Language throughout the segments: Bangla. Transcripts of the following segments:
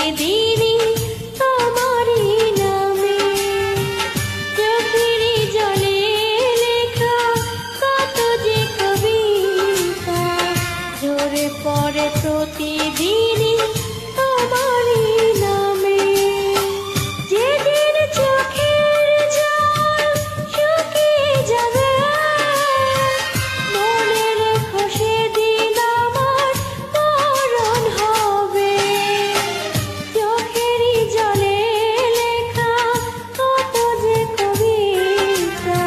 প্রতিদিনই তোমারই নামে। চোখেরই জলে লেখা কত যে কবিতা ঝরে পড়ে প্রতিদিনই তোমারই নামে। যেদিন চোখের জল শুকিয়ে যাবে মনে রেখো সেদিন আমার মরণ হবে। চোখেরই জলে লেখা কত যে কবিতা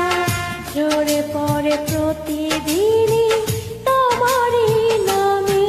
ঝরে পড়ে প্রতিদিনই তোমারই নামে।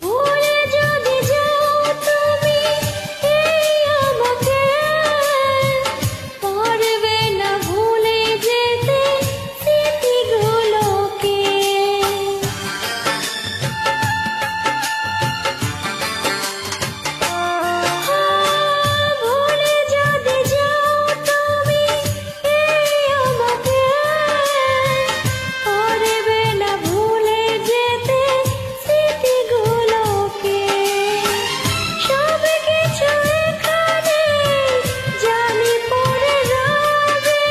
ভুলে যদি যাও তুমি এই আমাকে পারবে না ভুলে যেতে স্মৃতিগুলোকে। ভুলে যদি যাও তুমি এই আমাকে পারবে না ভুলে যেতে স্মৃতিগুলোকে। সব কিছু এখানে জানি পড়ে রবে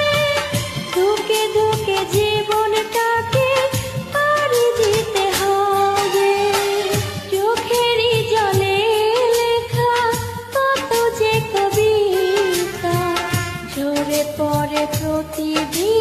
ধুকে ধুকে জীবনটাকে পাড়ি দিতে হবে। চোখেরই জলে লেখা কত যে কবিতা ঝরে পড়ে প্রতিদিন